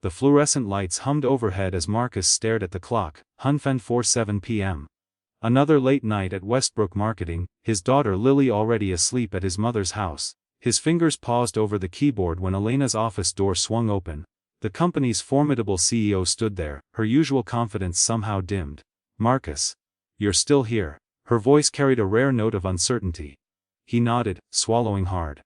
The fluorescent lights hummed overhead as Marcus stared at the clock. Hunfen 4:07 p.m. Another late night at Westbrook Marketing, his daughter Lily already asleep at his mother's house. His fingers paused over the keyboard when Elena's office door swung open. The company's formidable CEO stood there, her usual confidence somehow dimmed. "Marcus. You're still here." Her voice carried a rare note of uncertainty. He nodded, swallowing hard.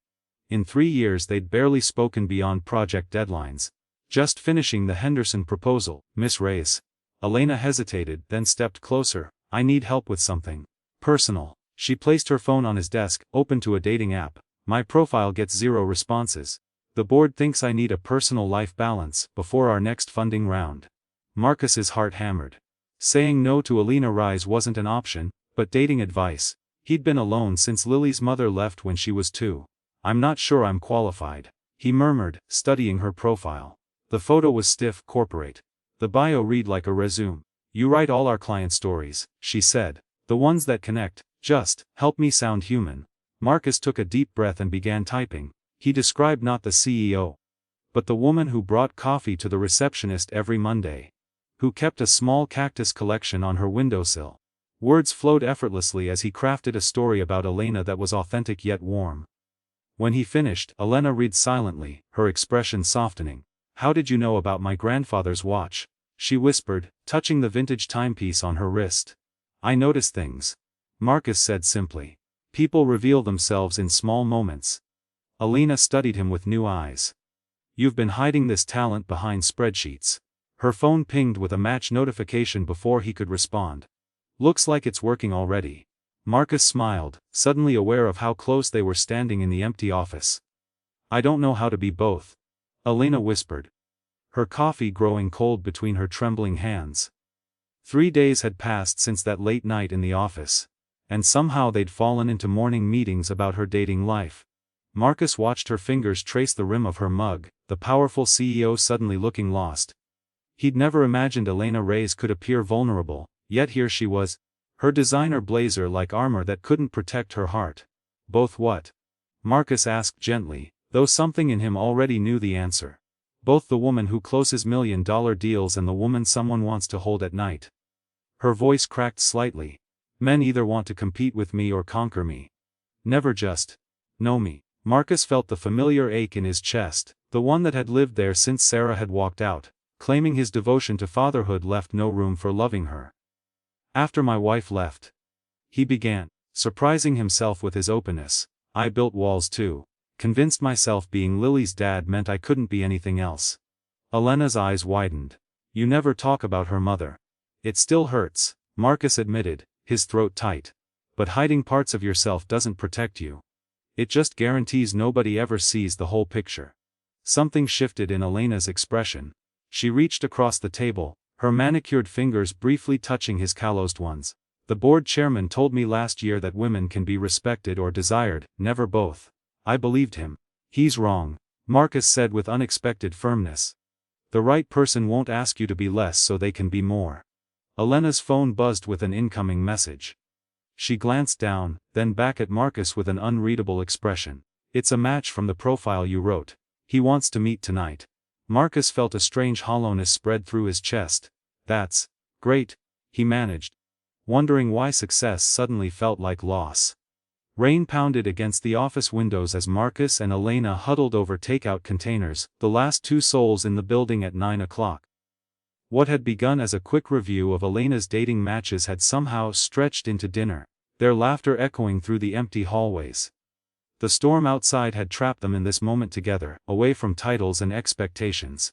In 3 years they'd barely spoken beyond project deadlines. "Just finishing the Henderson proposal, Miss Reyes." Elena hesitated, then stepped closer. "I need help with something personal." She placed her phone on his desk, open to a dating app. "My profile gets 0 responses. The board thinks I need a personal life balance before our next funding round." Marcus's heart hammered. Saying no to Elena Reyes wasn't an option, but dating advice. He'd been alone since Lily's mother left when she was 2. "I'm not sure I'm qualified," he murmured, studying her profile. The photo was stiff, corporate. The bio read like a resume. "You write all our client stories," she said. "The ones that connect. Just help me sound human." Marcus took a deep breath and began typing. He described not the CEO, but the woman who brought coffee to the receptionist every Monday, who kept a small cactus collection on her windowsill. Words flowed effortlessly as he crafted a story about Elena that was authentic yet warm. When he finished, Elena read silently, her expression softening. "How did you know about my grandfather's watch?" she whispered, touching the vintage timepiece on her wrist. "I notice things," Marcus said simply. "People reveal themselves in small moments." Elena studied him with new eyes. "You've been hiding this talent behind spreadsheets." Her phone pinged with a match notification before he could respond. "Looks like it's working already." Marcus smiled, suddenly aware of how close they were standing in the empty office. "I don't know how to be both," Elena whispered, her coffee growing cold between her trembling hands. 3 days had passed since that late night in the office, and somehow they'd fallen into morning meetings about her dating life. Marcus watched her fingers trace the rim of her mug, the powerful CEO suddenly looking lost. He'd never imagined Elena Reyes could appear vulnerable, yet here she was, her designer blazer like armor that couldn't protect her heart. "Both what?" Marcus asked gently, though something in him already knew the answer. "Both the woman who closes million-dollar deals and the woman someone wants to hold at night." Her voice cracked slightly. "Men either want to compete with me or conquer me. Never just know me." Marcus felt the familiar ache in his chest, the one that had lived there since Sarah had walked out, claiming his devotion to fatherhood left no room for loving her. "After my wife left," he began, surprising himself with his openness, "I built walls too. Convinced myself being Lily's dad meant I couldn't be anything else." Elena's eyes widened. "You never talk about her mother." "It still hurts," Marcus admitted, his throat tight. "But hiding parts of yourself doesn't protect you. It just guarantees nobody ever sees the whole picture." Something shifted in Elena's expression. She reached across the table, her manicured fingers briefly touching his calloused ones. "The board chairman told me last year that women can be respected or desired, never both." I believed him. "He's wrong," Marcus said with unexpected firmness. "The right person won't ask you to be less so they can be more." Elena's phone buzzed with an incoming message. She glanced down, then back at Marcus with an unreadable expression. "It's a match from the profile you wrote. He wants to meet tonight." Marcus felt a strange hollowness spread through his chest. "That's great," he managed, wondering why success suddenly felt like loss. Rain pounded against the office windows as Marcus and Elena huddled over takeout containers, the last 2 souls in the building at 9 o'clock. What had begun as a quick review of Elena's dating matches had somehow stretched into dinner, their laughter echoing through the empty hallways. The storm outside had trapped them in this moment together, away from titles and expectations.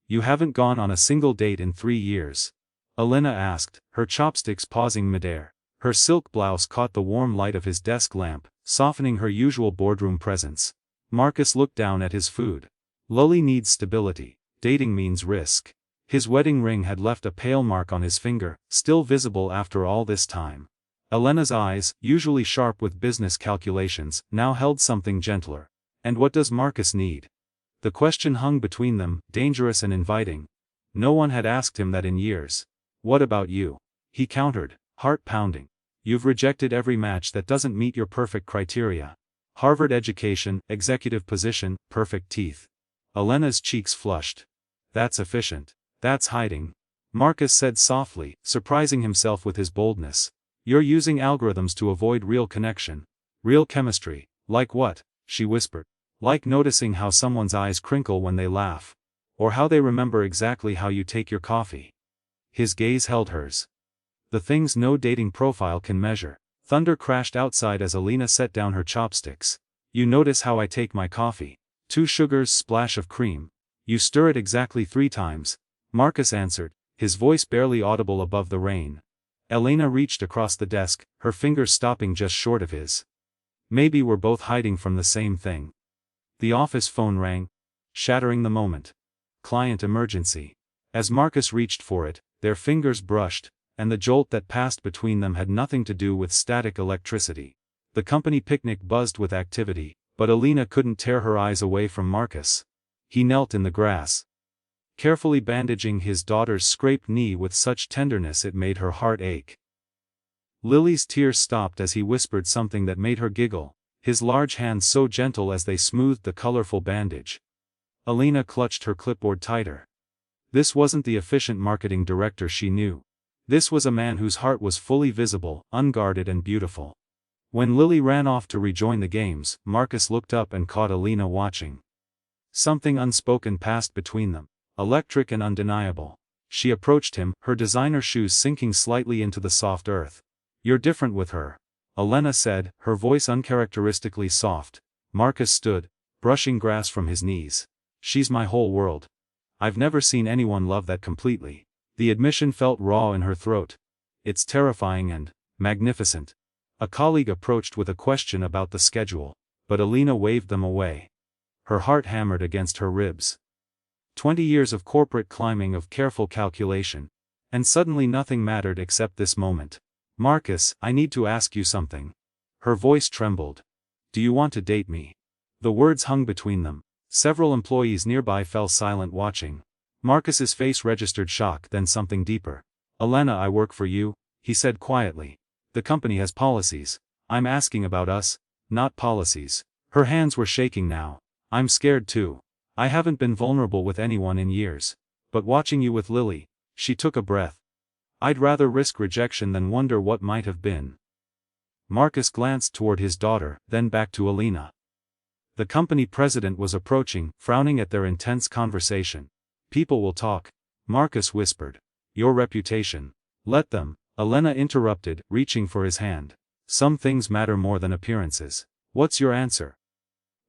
"You haven't gone on a single date in 3 years?" Elena asked, her chopsticks pausing midair. Her silk blouse caught the warm light of his desk lamp, softening her usual boardroom presence. Marcus looked down at his food. "Lily needs stability. Dating means risk." His wedding ring had left a pale mark on his finger, still visible after all this time. Elena's eyes, usually sharp with business calculations, now held something gentler. "And what does Marcus need?" The question hung between them, dangerous and inviting. No one had asked him that in years. "What about you?" he countered, heart pounding. "You've rejected every match that doesn't meet your perfect criteria. Harvard education, executive position, perfect teeth." Elena's cheeks flushed. That's efficient. That's hiding. Marcus said softly, surprising himself with his boldness. You're using algorithms to avoid real connection. Real chemistry. Like what? She whispered. Like noticing how someone's eyes crinkle when they laugh. Or how they remember exactly how you take your coffee. His gaze held hers. The things no dating profile can measure. Thunder crashed outside as Alina set down her chopsticks. You notice how I take my coffee. 2 sugars, splash of cream. You stir it exactly 3 times. Marcus answered, his voice barely audible above the rain. Alina reached across the desk, her fingers stopping just short of his. Maybe we're both hiding from the same thing. The office phone rang, shattering the moment. Client emergency. As Marcus reached for it, their fingers brushed, and the jolt that passed between them had nothing to do with static electricity. The company picnic buzzed with activity, but Alina couldn't tear her eyes away from Marcus. He knelt in the grass, carefully bandaging his daughter's scraped knee with such tenderness it made her heart ache. Lily's tears stopped as he whispered something that made her giggle, his large hands so gentle as they smoothed the colorful bandage. Alina clutched her clipboard tighter. This wasn't the efficient marketing director she knew. This was a man whose heart was fully visible, unguarded and beautiful. When Lily ran off to rejoin the games, Marcus looked up and caught Alina watching. Something unspoken passed between them, electric and undeniable. She approached him, her designer shoes sinking slightly into the soft earth. You're different with her, Alina said, her voice uncharacteristically soft. Marcus stood, brushing grass from his knees. She's my whole world. I've never seen anyone love that completely. The admission felt raw in her throat. It's terrifying and magnificent. A colleague approached with a question about the schedule, but Alina waved them away. Her heart hammered against her ribs. 20 years of corporate climbing, of careful calculation. And suddenly nothing mattered except this moment. Marcus, I need to ask you something. Her voice trembled. Do you want to date me? The words hung between them. Several employees nearby fell silent watching. Marcus's face registered shock, then something deeper. Alina, I work for you, he said quietly. The company has policies. I'm asking about us, not policies. Her hands were shaking now. I'm scared too. I haven't been vulnerable with anyone in years. But watching you with Lily, she took a breath. I'd rather risk rejection than wonder what might have been. Marcus glanced toward his daughter, then back to Alina. The company president was approaching, frowning at their intense conversation. People will talk, Marcus whispered. Your reputation. Let them, Alina interrupted, reaching for his hand. Some things matter more than appearances. What's your answer?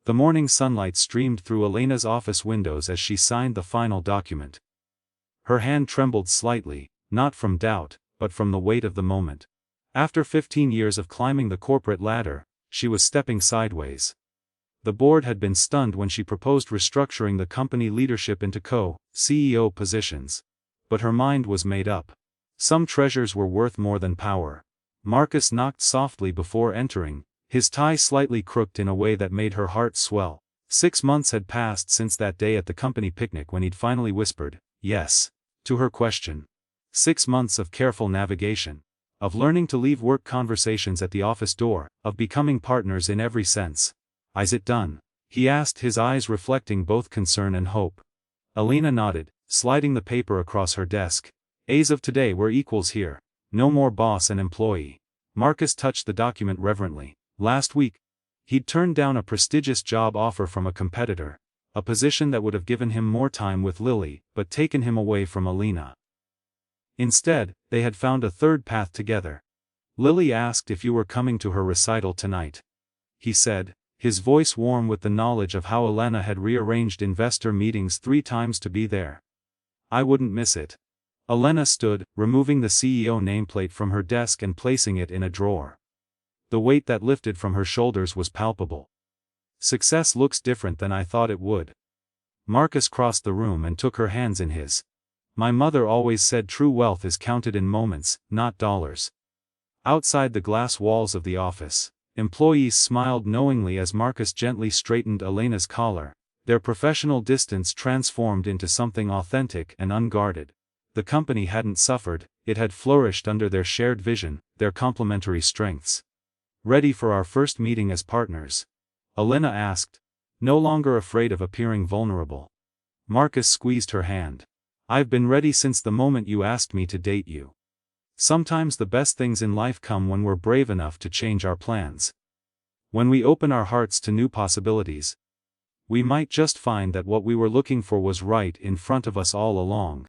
The morning sunlight streamed through Alina's office windows as she signed the final document. Her hand trembled slightly, not from doubt, but from the weight of the moment. After 15 years of climbing the corporate ladder, she was stepping sideways. The board had been stunned when she proposed restructuring the company leadership into co-CEO positions. But her mind was made up. Some treasures were worth more than power. Marcus knocked softly before entering, his tie slightly crooked in a way that made her heart swell. 6 months had passed since that day at the company picnic when he'd finally whispered, yes, to her question. 6 months of careful navigation. Of learning to leave work conversations at the office door, of becoming partners in every sense. Is it done? He asked, his eyes reflecting both concern and hope. Alina nodded, sliding the paper across her desk. As of today we're equals here. No more boss and employee. Marcus touched the document reverently. Last week, he'd turned down a prestigious job offer from a competitor. A position that would have given him more time with Lily, but taken him away from Alina. Instead, they had found a third path together. Lily asked if you were coming to her recital tonight. He said, his voice warm with the knowledge of how Alina had rearranged investor meetings 3 times to be there. I wouldn't miss it. Alina stood, removing the CEO nameplate from her desk and placing it in a drawer. The weight that lifted from her shoulders was palpable. Success looks different than I thought it would. Marcus crossed the room and took her hands in his. My mother always said true wealth is counted in moments, not dollars. Outside the glass walls of the office, employees smiled knowingly as Marcus gently straightened Alina's collar, their professional distance transformed into something authentic and unguarded. The company hadn't suffered, it had flourished under their shared vision, their complementary strengths. Ready for our first meeting as partners? Alina asked, no longer afraid of appearing vulnerable. Marcus squeezed her hand. I've been ready since the moment you asked me to date you. Sometimes the best things in life come when we're brave enough to change our plans. When we open our hearts to new possibilities, we might just find that what we were looking for was right in front of us all along.